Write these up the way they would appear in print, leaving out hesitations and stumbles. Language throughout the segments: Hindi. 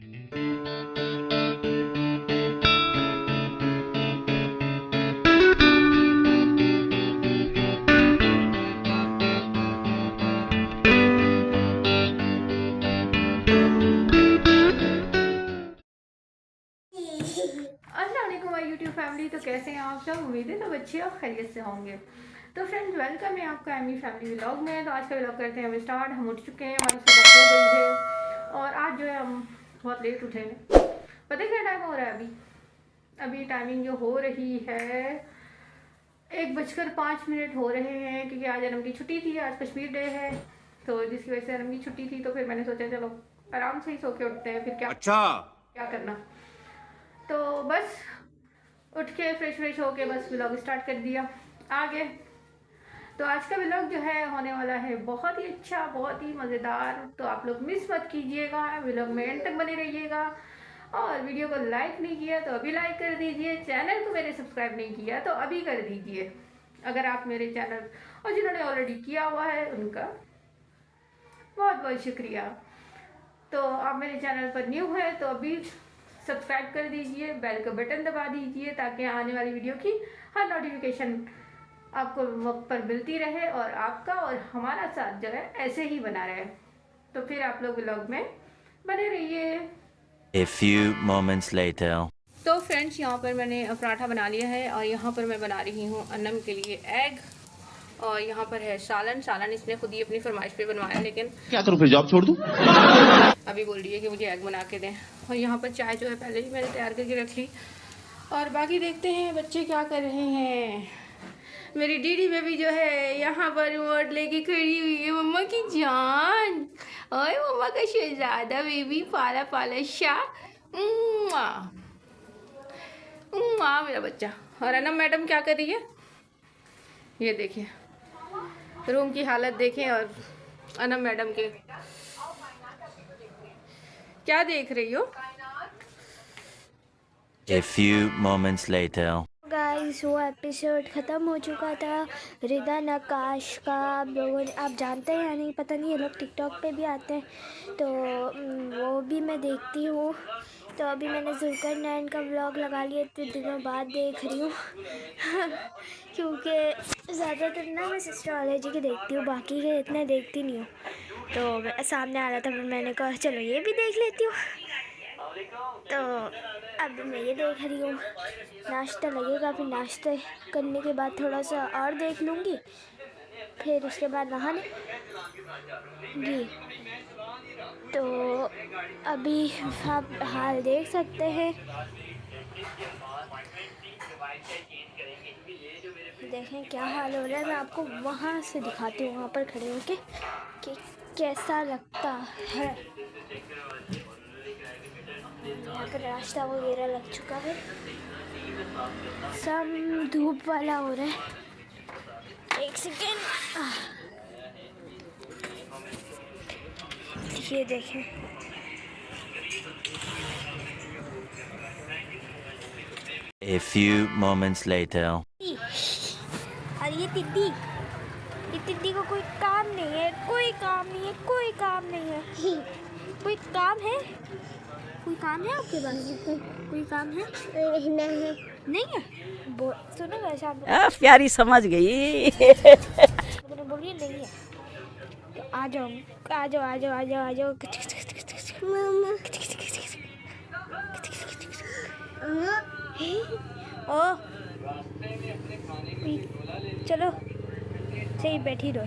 अस्सलामुअलैकुम माय यूट्यूब फैमिली। तो कैसे हैं आप सब? उम्मीद है सब अच्छे और खैरियत से होंगे। तो फ्रेंड्स, वेलकम है आपका एमी फैमिली व्लॉग में। तो आज का व्लॉग करते हैं हम स्टार्ट। हम उठ चुके हैं, हमारी सुबह हो गई है और आज जो है हम बहुत लेट उठे हैं। पता है क्या टाइम हो रहा है? अभी टाइमिंग जो हो रही है 1:05 हो रहे हैं, क्योंकि आज अनम की छुट्टी थी। आज कश्मीर डे है, तो जिसकी वजह से अनम की छुट्टी थी। तो फिर मैंने सोचा चलो आराम से ही सो के उठते हैं, फिर क्या करना। तो बस उठ के फ्रेश होके बस व्लॉग स्टार्ट कर दिया आगे। तो आज का व्लॉग जो है होने वाला है बहुत ही अच्छा, बहुत ही मज़ेदार। तो आप लोग मिस मत कीजिएगा, व्लॉग में एंड तक बने रहिएगा। और वीडियो को लाइक नहीं किया तो अभी लाइक कर दीजिए। चैनल को मैंने सब्सक्राइब नहीं किया तो अभी कर दीजिए, अगर आप मेरे चैनल, और जिन्होंने ऑलरेडी किया हुआ है उनका बहुत बहुत शुक्रिया। तो आप मेरे चैनल पर न्यू है तो अभी सब्सक्राइब कर दीजिए, बेल का बटन दबा दीजिए, ताकि आने वाली वीडियो की हर नोटिफिकेशन आपको वक्त पर मिलती रहे और आपका और हमारा साथ जो है ऐसे ही बना रहे। तो फिर आप लोग व्लॉग में बने रहिए। A few moments later. तो फ्रेंड्स, यहाँ पर मैंने पराठा बना लिया है और यहाँ पर मैं बना रही हूँ अन्नम के लिए एग, और यहाँ पर है सालन इसने खुद ही अपनी फरमाइश पे बनवाया, लेकिन क्या करूं, फिर जॉब छोड़ दूं? अभी बोल रही है कि मुझे एग बना के दें। और यहाँ पर चाय जो है पहले ही मैंने तैयार करके रख ली। और बाकी देखते हैं बच्चे क्या कर रहे हैं। मेरी डीडी बेबी जो है यहाँ पर रिमोट लेके खड़ी हुई है। मम्मा की जान, और मम्मा का शहजादा बेबी पाला शाह, मेरा बच्चा। और अनम मैडम क्या कर रही है, ये देखिए, रूम की हालत देखें। और अनम मैडम के क्या देख रही हो? A few moments later. Guys, वो एपिसोड ख़त्म हो चुका था रिदा नकाश का। आप जानते हैं या नहीं पता नहीं, ये लोग टिकटॉक पे भी आते हैं, तो वो भी मैं देखती हूँ। तो अभी मैंने जुल्करनैन का व्लॉग लगा लिया, इतने दिनों बाद देख रही हूँ क्योंकि ज़्यादातर ना मैं सिस्टरोलॉजी की देखती हूँ, बाकी के इतने देखती नहीं हूँ। तो सामने आ रहा था, मैंने कहा चलो ये भी देख लेती हूँ। तो अब मैं ये देख रही हूँ। नाश्ता लगेगा, फिर नाश्ते करने के बाद थोड़ा सा और देख लूँगी, फिर उसके बाद नहाने जी। तो अभी आप हाल देख सकते हैं, देखें क्या हाल हो रहा है। मैं आपको वहाँ से दिखाती हूँ, वहाँ पर खड़े होके कि कैसा लगता है। यहाँ पर रास्ता वगैरह लग चुका है, सब धूप वाला हो रहा है। एक सेकेंड, ये देखें, A few moments later. और ये टिड्डी को कोई काम नहीं है, कोई काम नहीं है। कोई काम है आपके पास? कोई काम है? नहीं है। सुनो वैसे आप प्यारी समझ गई। बोलिए नहीं है तो आ जाओ। ओ चलो सही बैठी रहो।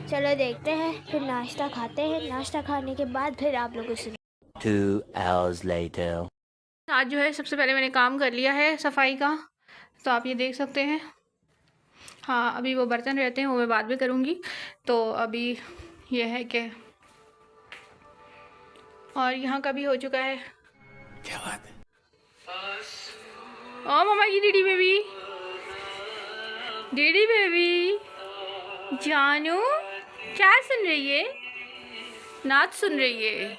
चलो देखते हैं, फिर नाश्ता खाते हैं। नाश्ता खाने के बाद फिर आप लोगों से 2 hours later. आज जो है सबसे पहले मैंने काम कर लिया है सफाई का, तो आप ये देख सकते हैं। हाँ, अभी वो बर्तन रहते हैं वो मैं बाद में करूँगी। तो अभी ये है कि और यहाँ का भी हो चुका है। क्या बात है? ओ मम्मा की डीडी बेबी जानू क्या सुन रही है? नाच सुन रही है।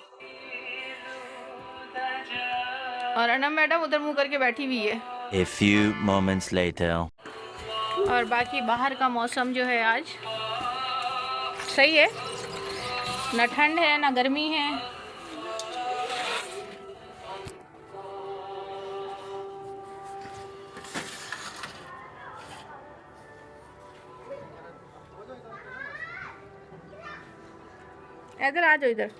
और अनम मैडम उधर मुंह करके बैठी हुई है। A few moments later. और बाकी बाहर का मौसम जो है आज सही है, ना ठंड है ना गर्मी है, इधर आ जाओ इधर।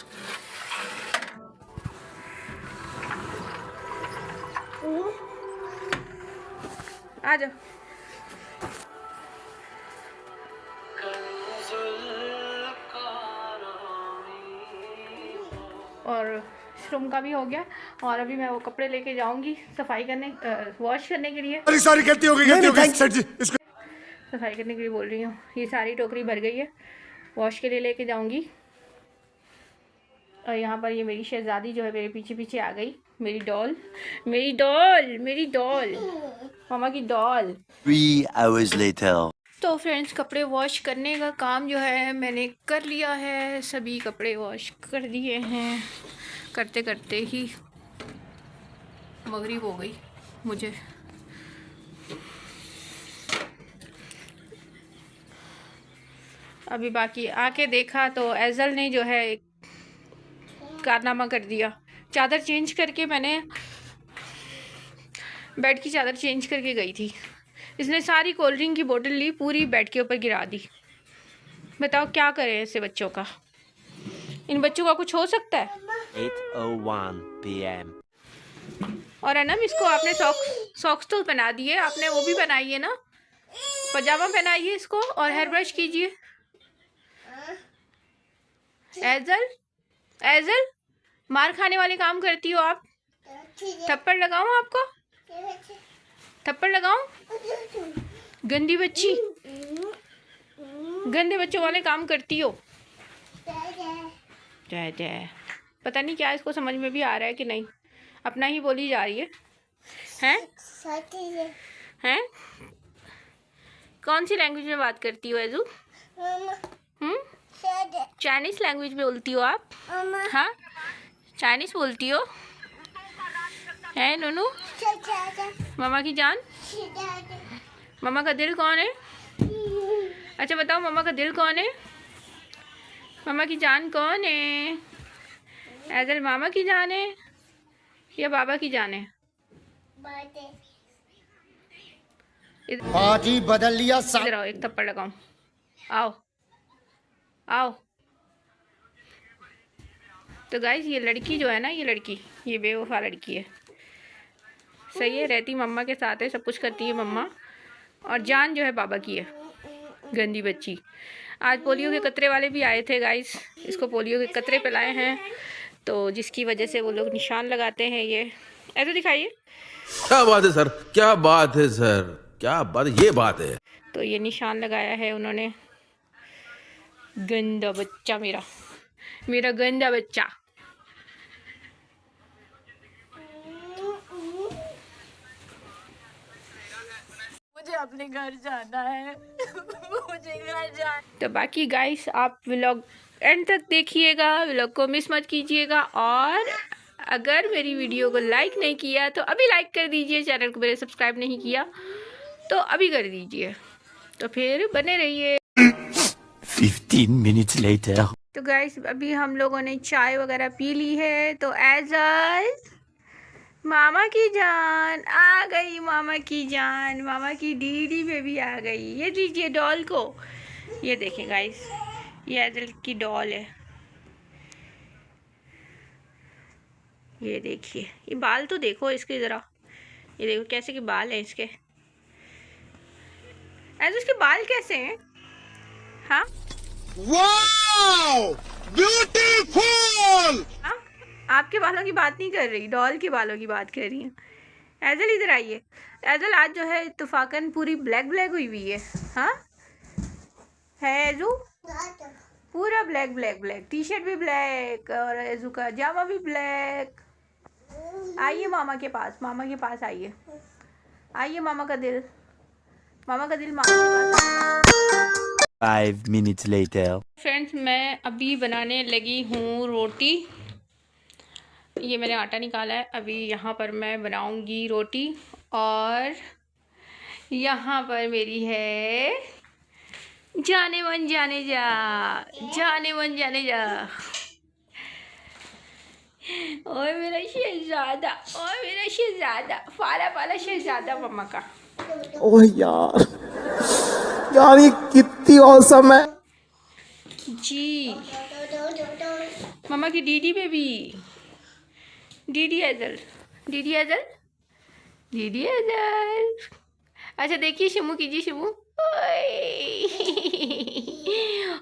आ जाओ। और रूम का भी हो गया और अभी मैं वो कपड़े लेके जाऊंगी सफाई करने, वॉश करने के लिए। सारी गलती हो गई सफाई करने के लिए बोल रही हूँ। ये सारी टोकरी भर गई है, वॉश के लिए लेके जाऊंगी। और यहाँ पर ये मेरी शहजादी जो है मेरे पीछे पीछे आ गई। मेरी डॉल, मेरी डॉल, मेरी डॉल, मामा की डॉल। 3 hours later. तो फ्रेंड्स, कपड़े वॉश करने का काम जो है मैंने कर लिया है। सभी कपड़े वॉश कर दिए हैं। करते करते ही मगरिब हो गई मुझे। अभी बाकी आके देखा तो एजल ने जो है कारनामा कर दिया। चादर चेंज करके, मैंने बेड की चादर चेंज करके गई थी, इसने सारी कोल्ड ड्रिंक की बोतल ली, पूरी बेड के ऊपर गिरा दी। बताओ क्या करें ऐसे बच्चों का? इन बच्चों का कुछ हो सकता है? 8:01 p.m. और अनम, इसको आपने सॉक्स तो पहना दिए, आपने वो भी पहनाइए ना, पजामा पहनाइए इसको और हेयर ब्रश कीजिए। एजल, एजल, मार खाने वाले काम करती हो आप। थप्पड़ लगाऊं आपको? थप्पड़ लगाऊं? गंदी बच्ची, गंदे बच्चों वाले काम करती हो। जय जय। पता नहीं क्या इसको समझ में भी आ रहा है कि नहीं, अपना ही बोली जा रही है। हैं? हैं? कौन सी लैंग्वेज में बात करती हो एजू? चाइनीज लैंग्वेज में बोलती हो आप? हाँ, चाइनीज बोलती हो? है नूनू? मामा की जान, मामा का दिल कौन है? अच्छा बताओ, मामा का दिल कौन है? मामा की जान कौन है? एजल मामा की जान है या बाबा की जान है? पार्टी बदल लिया। इधर आओ, एक थप्पड़ लगाऊं। आओ आओ। तो गाइस, ये लड़की जो है ना, ये लड़की, ये बेवफा लड़की है। सही है, रहती मम्मा के साथ है, सब कुछ करती है मम्मा, और जान जो है बाबा की है। गंदी बच्ची। आज पोलियो के कतरे वाले भी आए थे गाइस, इसको पोलियो के कतरे पिलाए हैं, तो जिसकी वजह से वो लोग निशान लगाते हैं। ये ऐसे दिखाइए। क्या बात है सर, क्या बात है सर, क्या बात, ये बात है। तो ये निशान लगाया है उन्होंने। गंदा बच्चा, मेरा मेरा गंदा बच्चा। मुझे अपने घर जाना है। मुझे घर जाना। तो बाकी गाइस, आप व्लॉग एंड तक देखिएगा, व्लॉग को मिस मत कीजिएगा। और अगर मेरी वीडियो को लाइक नहीं किया तो अभी लाइक कर दीजिए। चैनल को मेरे सब्सक्राइब नहीं किया तो अभी कर दीजिए। तो फिर बने रहिए। 15 minutes later. तो गाइस, अभी हम लोगों ने चाय वगैरह पी ली है। तो एजल, मामा की जान आ गई, मामा की जान, मामा की दीदी बेबी आ गई। ये दीजिए डॉल को। ये देखें गाइस, ये एजल की डॉल है। ये देखिए, ये बाल तो देखो इसके ज़रा, ये देखो कैसे के बाल हैं इसके। एजल, इसके बाल कैसे हैं? हाँ, वाओ, ब्यूटीफुल। हाँ, आपके बालों की बात नहीं कर रही, डॉल के बालों की बात कर रही हूँ। एजल इधर आइए। एजल आज जो है इत्तेफाकन पूरी ब्लैक ब्लैक हुई हुई है। हाँ है एजू, पूरा black black black, T shirt भी ब्लैक और एजू का जामा भी ब्लैक। आइए मामा के पास, मामा के पास आइए, आइए मामा का दिल, मामा का दिल मामा के पास। 5 minutes later. फ्रेंड्स, मैं अभी बनाने लगी हूँ रोटी। ये मैंने आटा निकाला है, अभी यहाँ पर मैं बनाऊँगी रोटी। और यहाँ पर मेरी है जाने मन जाने जा, जाने मन जाने जा। ओए मेरा शहजादा, ओए मेरा शहजादा, फाला फाला शहजादा मम्मा का। ओह यार, यार ये कितनी औसम है जी। मम्मा की डीडी बेबी, डीडी एजल, डीडी एजल, डीडी एजल। अच्छा देखिए शिमू कीजिए, शिमू।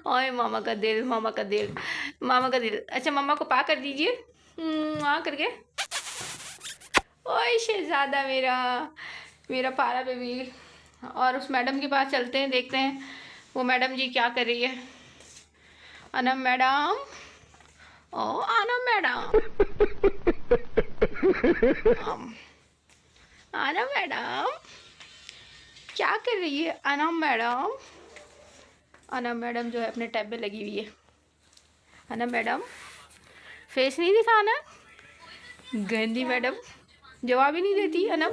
ओए मामा का दिल, मामा का दिल, मामा का दिल। अच्छा मम्मा को पा कर दीजिए, वहाँ करके। ओए शहजादा मेरा, मेरा पारा बेबी। और उस मैडम के पास चलते हैं, देखते हैं वो मैडम जी क्या कर रही है। अनम मैडम, ओ अनम मैडम, अनम मैडम क्या कर रही है? अनम मैडम, अनम मैडम जो है अपने टैब में लगी हुई है। अनम मैडम फेस नहीं दिखाना, गंदी मैडम, जवाब ही नहीं देती अनम।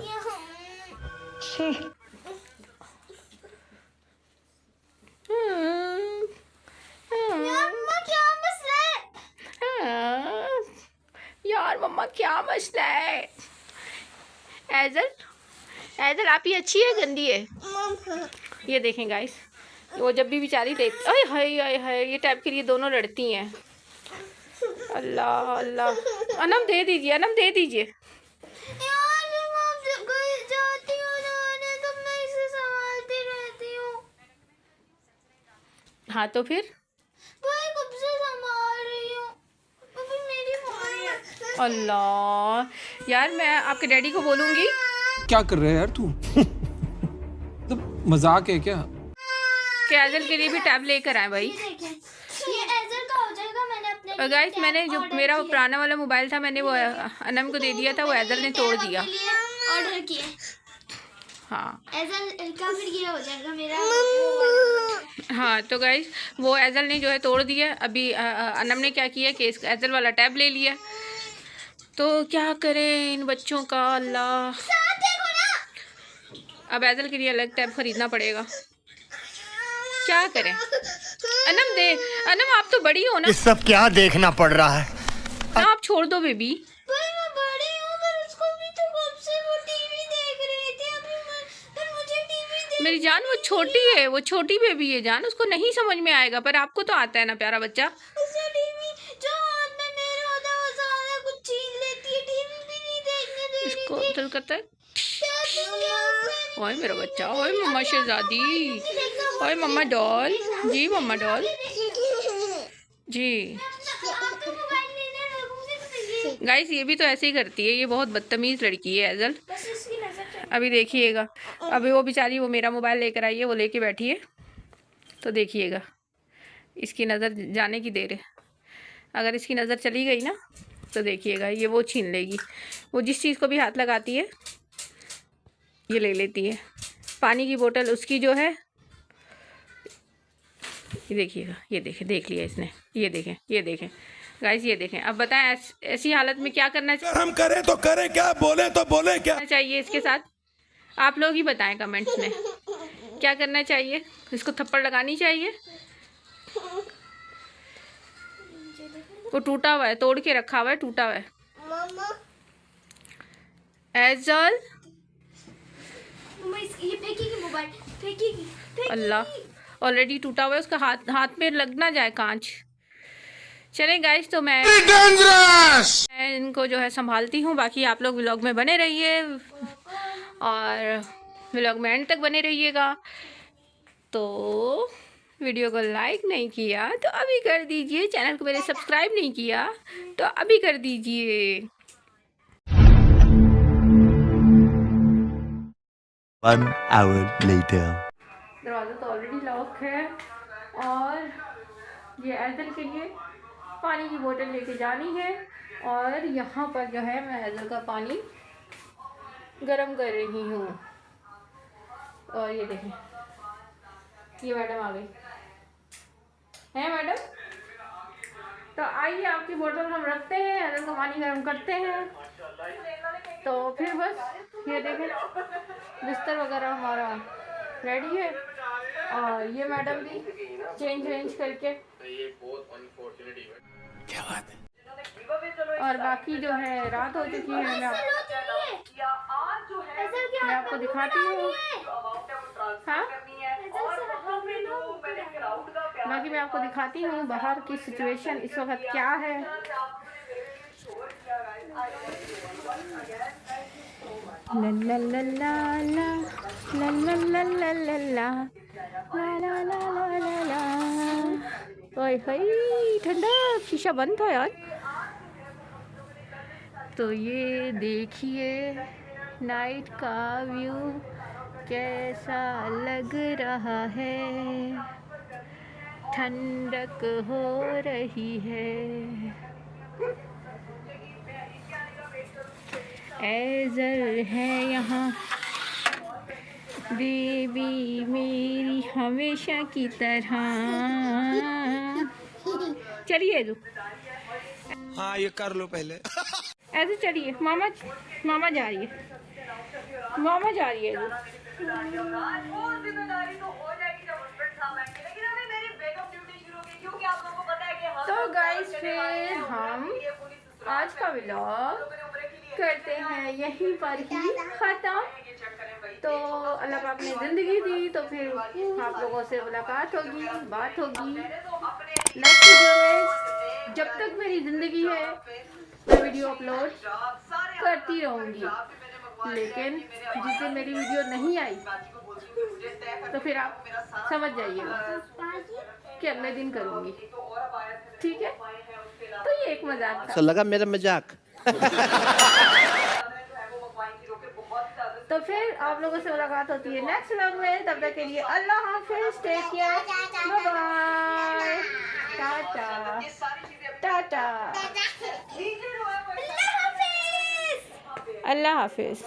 यार मम्मा क्या मसला है? एजल, एजल आप ही अच्छी है गंदी है? ये देखें गाइस, वो जब भी बेचारी देख, अरे हाय हाय हाय, ये टाइप के लिए दोनों लड़ती हैं। अल्लाह अल्लाह। अनम दे दीजिए, अनम दे दीजिए। हाँ तो फिर अल्लाह यार, मैं आपके डैडी को बोलूँगी। क्या कर रहे हैं यार तू? तो मजाक है क्या? कि एजल के लिए भी टैब लेकर आए भाई। ये एजल का हो जाएगा। मैंने अपने और गाइस मैंने जो मेरा वो पुराना वाला मोबाइल था, मैंने वो अनम को दे दिया था, वो एजल ने तोड़ दिया। ऑर्डर किया। हाँ एजल का फिर ये हो जाएगा मेरा। हाँ तो गाइस वो एजल ने जो है तोड़ दिया। अभी अनम ने क्या किया कि इस एजल वाला टैब ले लिया। तो क्या करें इन बच्चों का, अल्लाह। अब एजल के लिए अलग टैब खरीदना पड़ेगा, क्या करें? अनम दे, अनम आप तो बड़ी हो ना। ये सब क्या देखना पड़ रहा है? ना आप छोड़ दो बेबी। मैं बड़ी हूँ, पर उसको भी तो कब से वो टीवी देख रही थी। पर मुझे टीवी मेरी जान वो छोटी है, वो छोटी बेबी है जान, उसको नहीं समझ में आएगा, पर आपको तो आता है ना प्यारा बच्चा। उसे टीवी जो हाथ में मेरे होता है वो सारा कुछ छीन लेती है, टीवी भी नहीं देखने दे रही थी। इसको दिल करता है, क्या तुम ओए मेरा बच्चा, ओए मम्मा शहजादी, ओए मम्मा डॉल, जी मम्मा डॉल, जी। गाइस ये भी तो ऐसे ही करती है, ये बहुत बदतमीज लड़की है एजल। अभी देखिएगा, अभी वो बेचारी वो मेरा मोबाइल लेकर आई है, वो लेके बैठी है, तो देखिएगा इसकी नज़र जाने की देर है। अगर इसकी नज़र चली गई ना तो देखिएगा ये वो छीन लेगी। वो जिस चीज़ को भी हाथ लगाती है ये ले लेती है। पानी की बोतल उसकी जो है, ये देखिएगा, ये देखें, देख लिया इसने, ये देखें, ये देखें गाइस, ये देखें। अब बताएं ऐसी हालत में क्या करना चाहिए? हम करें तो करें क्या, बोले तो बोले क्या चाहिए इसके साथ? आप लोग ही बताएं कमेंट्स में क्या करना चाहिए। इसको थप्पड़ लगानी चाहिए? वो टूटा हुआ है, तोड़ के रखा हुआ है, टूटा हुआ है। एजल ये फेंकेगी मोबाइल, फेंकेगी। अल्लाह, ऑलरेडी टूटा हुआ है, उसका हाथ में लग ना जाए कांच। चलें गाइस, तो मैं इनको जो है संभालती हूँ। बाकी आप लोग व्लॉग में बने रहिए और व्लॉग में एंड तक बने रहिएगा। तो वीडियो को लाइक नहीं किया तो अभी कर दीजिए, चैनल को मेरे सब्सक्राइब नहीं किया तो अभी कर दीजिए। 1 hour later. दरवाज़ा तो ऑलरेडी लॉक है और ये एजल के लिए पानी की बोतल लेके जानी है। और यहाँ पर जो है मैं एजल का पानी गरम कर रही हूँ। और ये देखें, ये मैडम आ गई है। मैडम तो आइए, आपकी बोतल हम रखते हैं, एजल का पानी गरम करते हैं। तो फिर बस ये देखें, बिस्तर वगैरह हमारा रेडी है और ये मैडम भी चेंज करके, क्या बात है? और बाकी जो है रात हो चुकी है। मैं आपको दिखाती हूँ। हाँ बाकी मैं आपको दिखाती हूँ बाहर की सिचुएशन इस वक्त क्या है। ला ला ला ला ला ला ला ला ला ला ला ला ला ला ला। ओए भाई ठंडा, शीशा बंद था यार। तो ये देखिए नाइट का व्यू कैसा लग रहा है, ठंडक हो रही है। एज़र है यहाँ बेबी मेरी हमेशा की तरह। चलिए हाँ ये कर लो पहले। ऐसे चलिए, मामा जा रही है, मामा जा रही है। तो गाइस फिर हम आज का व्लॉग करते हैं यहीं पर ही ख़त्म। तो अल्लाह पाक ने ज़िंदगी दी तो फिर आप लोगों से मुलाकात होगी, बात होगी नेक्स्ट वीडियो में। जब तक मेरी ज़िंदगी है मैं वीडियो अपलोड करती रहूँगी, लेकिन जिस दिन मेरी वीडियो नहीं आई तो फिर आप समझ जाइएगा कि अगले दिन करूँगी, ठीक है। तो ये एक मजाक था। लगा मेरा मजाक। तो फिर आप लोगों से मुलाकात होती है नेक्स्ट व्लॉग में। तब तक के लिए अल्लाह हाफिज़, take care, bye bye, ta ta, अल्लाह हाफिज़।